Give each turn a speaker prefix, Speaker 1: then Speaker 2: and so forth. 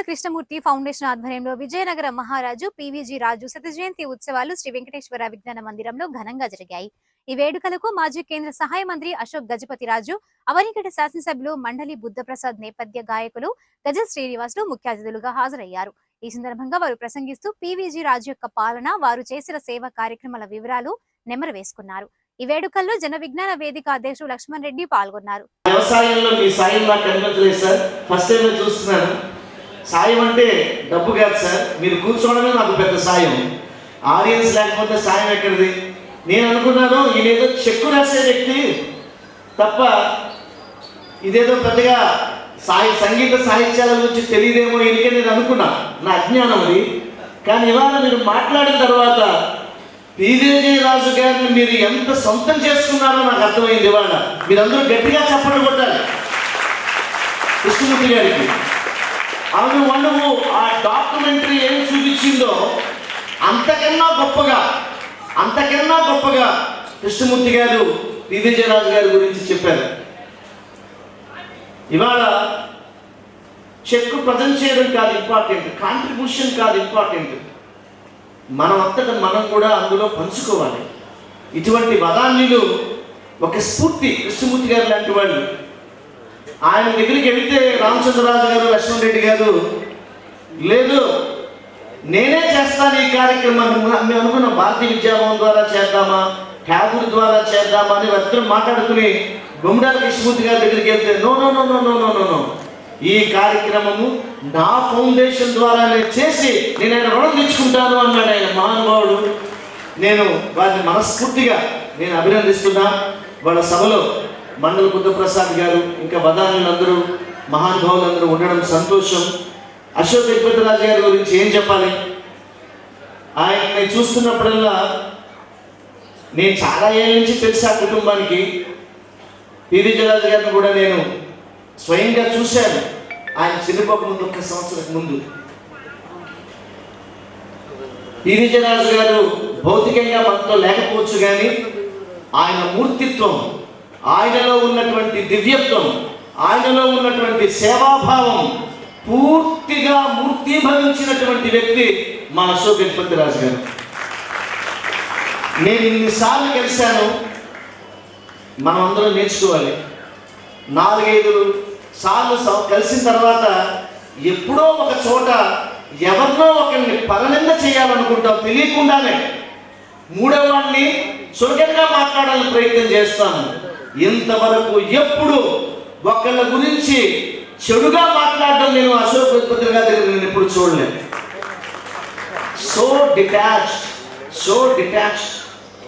Speaker 1: Krishnamurthy foundation ఆధ్వర్యంలో విజయనగర మహారాజు PVG రాజు శత జయంతి ఉత్సవాలు శ్రీ వెంకటేశ్వర విజ్ఞాన మందిరంలో ఘనంగా జరిగాయి. ఈ వేడుకలకు మాజీ కేంద్ర సహాయ మంత్రి అశోక్ గజపతిరాజు, అవనిగడ్డ శాసనసభ్యులు మండలి బుద్ధప్రసాద్, నేపథ్య గాయకులు గజ శ్రీనివాసులు ముఖ్య అతిథులుగా హాజరయ్యారు. ఈ సందర్భంగా వారు ప్రసంగిస్తూ పివిజి రాజు యొక్క పాలన, వారు చేసిన సేవా కార్యక్రమాల వివరాలు నెమరు వేసుకున్నారు. ఈ వేడుకల్లో జన విజ్ఞాన వేదిక అధ్యక్షుడు లక్ష్మణ్ రెడ్డి పాల్గొన్నారు.
Speaker 2: వ్యవసాయంలో మీ సాయం నాకు కనిపించలేదు సార్, ఫస్ట్ టైం చూస్తున్నాను. సాయం అంటే డబ్బు కాదు సార్, మీరు కూర్చోవడమే నాకు పెద్ద సాయం. ఆడియన్స్ లేకపోతే సాయం ఎక్కడిది? నేను అనుకున్నాను ఈయనేదో చెక్కు రాసే వ్యక్తి తప్ప ఇదేదో పెద్దగా సంగీత సాహిత్యాల గురించి తెలియదేమో ఈయనకే నేను అనుకున్నా, నా అజ్ఞానం అది. కానీ ఇవాళ మీరు మాట్లాడిన తర్వాత పివిజి రాజు గారిని మీరు ఎంత సొంతం చేసుకున్నారో నాకు అర్థమైంది. ఇవాళ మీరందరూ గట్టిగా చప్పట్లు కొట్టాలి కృష్ణమూర్తి గారికి. అవును, వాళ్ళు ఆ డాక్యుమెంటరీ ఏం చూపించిందో అంతకన్నా గొప్పగా కృష్ణమూర్తి గారు పివిజి రాజు గారి గురించి చెప్పారు. ఇవాళ చెక్ ప్రజెంట్ చేయడం కాదు ఇంపార్టెంట్, కాంట్రిబ్యూషన్ కాదు ఇంపార్టెంట్, మనం కూడా అందులో పంచుకోవాలి. ఇటువంటి వదాన్యులు ఒక స్ఫూర్తి కృష్ణమూర్తి గారు లాంటి వాళ్ళు. ఆయన దగ్గరికి వెళితే రామచంద్రరాజు గారు, లక్ష్మణ్ రెడ్డి గారు లేదు నేనే చేస్తాను ఈ కార్యక్రమాన్ని, మేము అనుకున్న భారతీయ విద్యాభవన్ ద్వారా చేద్దామా, ట్యాగూర్ ద్వారా చేద్దామా అని అందరూ మాట్లాడుకుని గుమ్మడాల కృష్ణమూర్తి గారి దగ్గరికి వెళ్తే no no no no no no no no ఈ కార్యక్రమము నా ఫౌండేషన్ ద్వారానే చేసి నేను ఆయన రుణం తెచ్చుకుంటాను అన్నాడు ఆయన మహానుభావుడు. నేను వారిని మనస్ఫూర్తిగా నేను అభినందిస్తున్నా. వాళ్ళ సభలో మండలి బుద్ధప్రసాద్ గారు, ఇంకా వదానులందరూ మహానుభావులందరూ ఉండడం సంతోషం. అశోక్ గజపతిరాజు గారి గురించి ఏం చెప్పాలి? ఆయన్ని చూస్తున్నప్పుడల్లా నేను చాలా ఏళ్ళ నుంచి తెలుసు ఆ కుటుంబానికి. పివిజి రాజు గారిని కూడా నేను స్వయంగా చూశాను. ఆయన చనిపోక ముందు 1 సంవత్సరం ముందు పివిజి రాజు గారు భౌతికంగా మనతో లేకపోవచ్చు, కానీ ఆయన మూర్తిత్వం, ఆయనలో ఉన్నటువంటి దివ్యత్వం, ఆయనలో ఉన్నటువంటి సేవాభావం పూర్తిగా మూర్తిభవించినటువంటి వ్యక్తి మా అశోక్ గజపతిరాజు గారు. నేను ఇన్నిసార్లు కలిశాను, మనం అందరం నేర్చుకోవాలి. 4-5 సార్లు కలిసిన తర్వాత ఎప్పుడో ఒక చోట ఎవరినో ఒకరిని పరనింద చేయాలనుకుంటాం, తెలియకుండానే మూడవ వాడిని సులభంగా మాట్లాడాలని ప్రయత్నం చేస్తాము. ఇంతవరకు ఎప్పుడు ఒకళ్ళ గురించి చెడుగా మాట్లాడడం నేను అశోక్ గజపతి గారి దగ్గర నేను ఎప్పుడు చూడలేదు. So detached